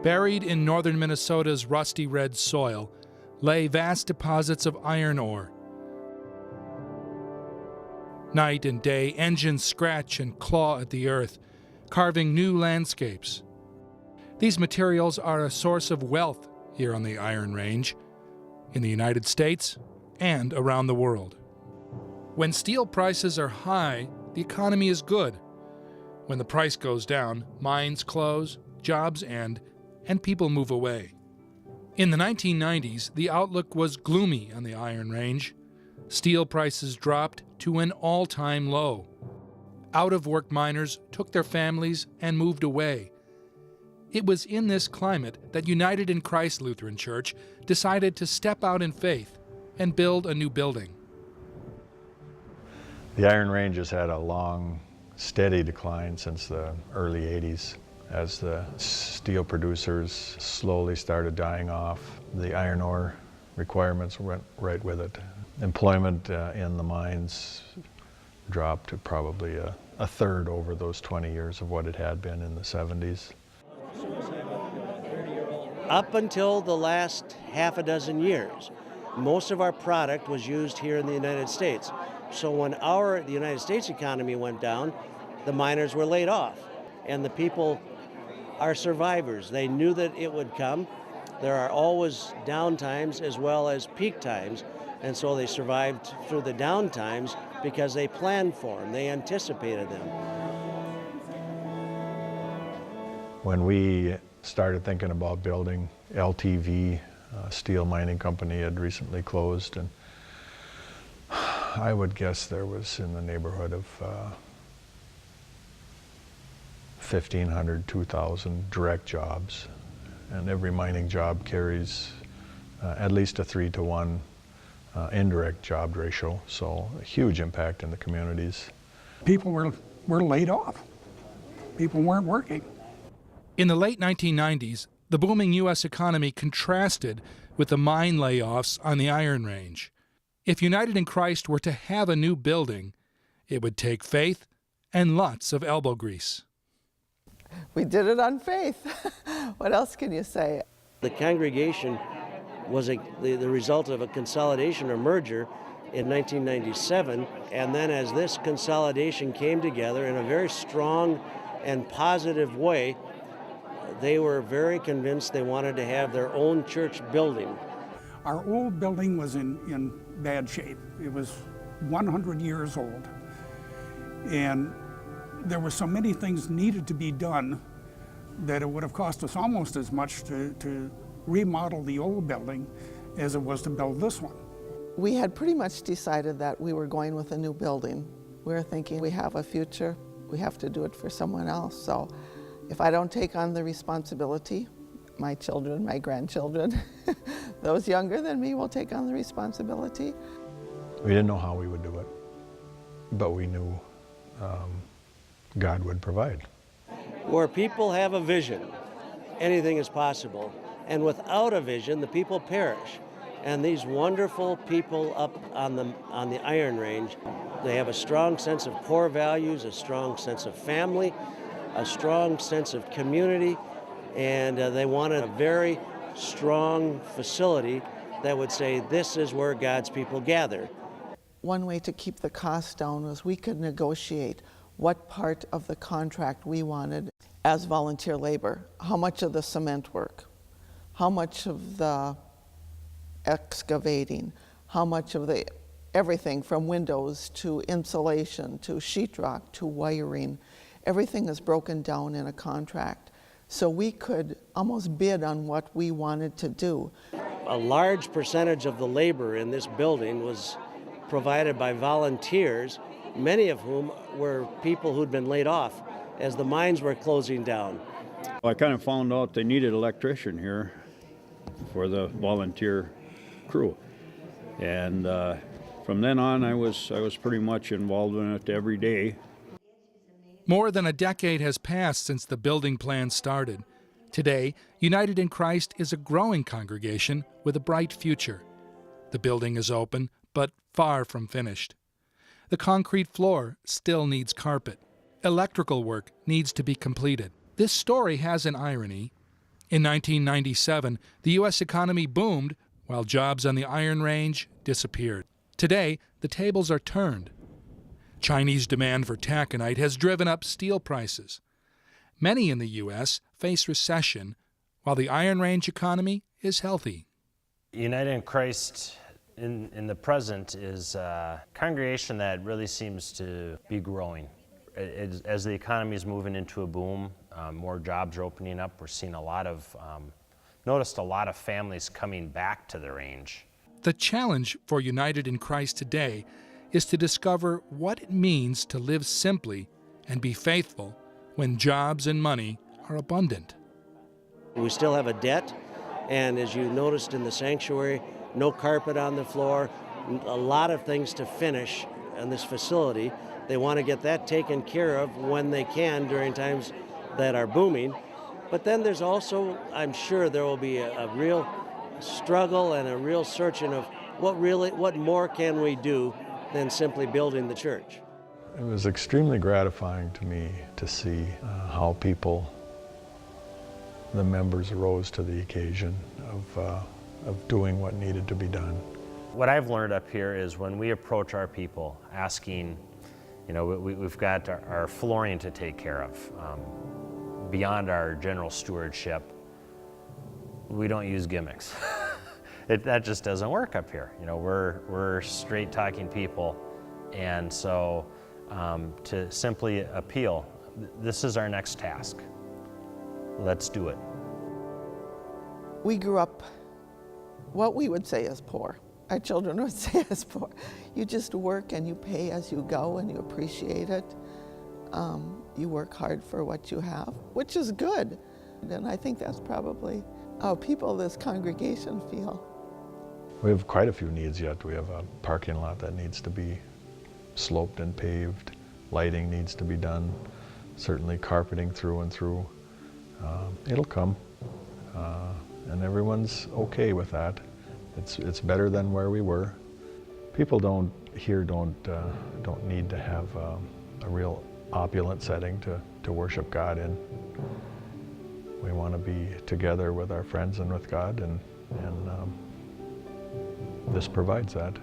Buried in northern Minnesota's rusty red soil lay vast deposits of iron ore. Night and day, engines scratch and claw at the earth, carving new landscapes. These materials are a source of wealth here on the Iron Range, in the United States and around the world. When steel prices are high, the economy is good. When the price goes down, mines close, jobs end, and people move away. In the 1990s, the outlook was gloomy on the Iron Range. Steel prices dropped to an all-time low. Out-of-work miners took their families and moved away. It was in this climate that United in Christ Lutheran Church decided to step out in faith and build a new building. The Iron Range has had a long, steady decline since the early 80s. As the steel producers slowly started dying off, the iron ore requirements went right with it. Employment in the mines dropped to probably a third over those 20 years of what it had been in the 70s. Up until the last half a dozen years, most of our product was used here in the United States. So when the United States economy went down, the miners were laid off, and the people are survivors. They knew that it would come. There are always down times as well as peak times, and so they survived through the down times because they planned for them, they anticipated them. When we started thinking about building, LTV, steel mining company, had recently closed, and I would guess there was in the neighborhood of 1,500, 2,000 direct jobs, and every mining job carries at least a 3-to-1 indirect job ratio, so a huge impact in the communities. People were laid off. People weren't working. In the late 1990s, the booming U.S. economy contrasted with the mine layoffs on the Iron Range. If United in Christ were to have a new building, it would take faith and lots of elbow grease. We did it on faith. What else can you say? The congregation was the result of a consolidation or merger in 1997, and then as this consolidation came together in a very strong and positive way, they were very convinced they wanted to have their own church building. Our old building was in bad shape. It was 100 years old, and there were so many things needed to be done that it would have cost us almost as much to remodel the old building as it was to build this one. We had pretty much decided that we were going with a new building. We were thinking we have a future, we have to do it for someone else. So if I don't take on the responsibility, my children, my grandchildren, those younger than me will take on the responsibility. We didn't know how we would do it, but we knew God would provide. Where people have a vision, anything is possible. And without a vision, the people perish. And these wonderful people up on the Iron Range, they have a strong sense of core values, a strong sense of family, a strong sense of community, and they wanted a very strong facility that would say, this is where God's people gather. One way to keep the cost down was we could negotiate what part of the contract we wanted as volunteer labor, how much of the cement work, how much of the excavating, how much of the everything from windows to insulation to sheetrock to wiring. Everything is broken down in a contract. So we could almost bid on what we wanted to do. A large percentage of the labor in this building was provided by volunteers, many of whom were people who'd been laid off as the mines were closing down. I kind of found out they needed an electrician here for the volunteer crew. And from then on, I was pretty much involved in it every day. More than a decade has passed since the building plan started. Today, United in Christ is a growing congregation with a bright future. The building is open, but far from finished. The concrete floor still needs carpet. Electrical work needs to be completed. This story has an irony. In 1997, the U.S. economy boomed while jobs on the Iron Range disappeared. Today, the tables are turned. Chinese demand for taconite has driven up steel prices. Many in the U.S. face recession, while the Iron Range economy is healthy. United in Christ in the present is a congregation that really seems to be growing. As the economy is moving into a boom, more jobs are opening up. We're seeing noticed a lot of families coming back to the range. The challenge for United in Christ today is to discover what it means to live simply and be faithful when jobs and money are abundant. We still have a debt, and as you noticed in the sanctuary, no carpet on the floor, a lot of things to finish in this facility. They want to get that taken care of when they can during times that are booming. But then there's also, I'm sure there will be a real struggle and a real searching of what more can we do than simply building the church. It was extremely gratifying to me to see how the members rose to the occasion of doing what needed to be done. What I've learned up here is when we approach our people asking, we've got our flooring to take care of. Beyond our general stewardship, we don't use gimmicks. That just doesn't work up here. We're straight talking people, and so to simply appeal, this is our next task. Let's do it. We grew up what we would say is poor. Our children would say is poor. You just work and you pay as you go and you appreciate it. You work hard for what you have, which is good. And I think that's probably how people in this congregation feel. We have quite a few needs yet. We have a parking lot that needs to be sloped and paved. Lighting needs to be done. Certainly carpeting through and through. It'll come, and everyone's okay with that. It's better than where we were. People don't need to have a real opulent setting to worship God in. We want to be together with our friends and with God, and this provides that.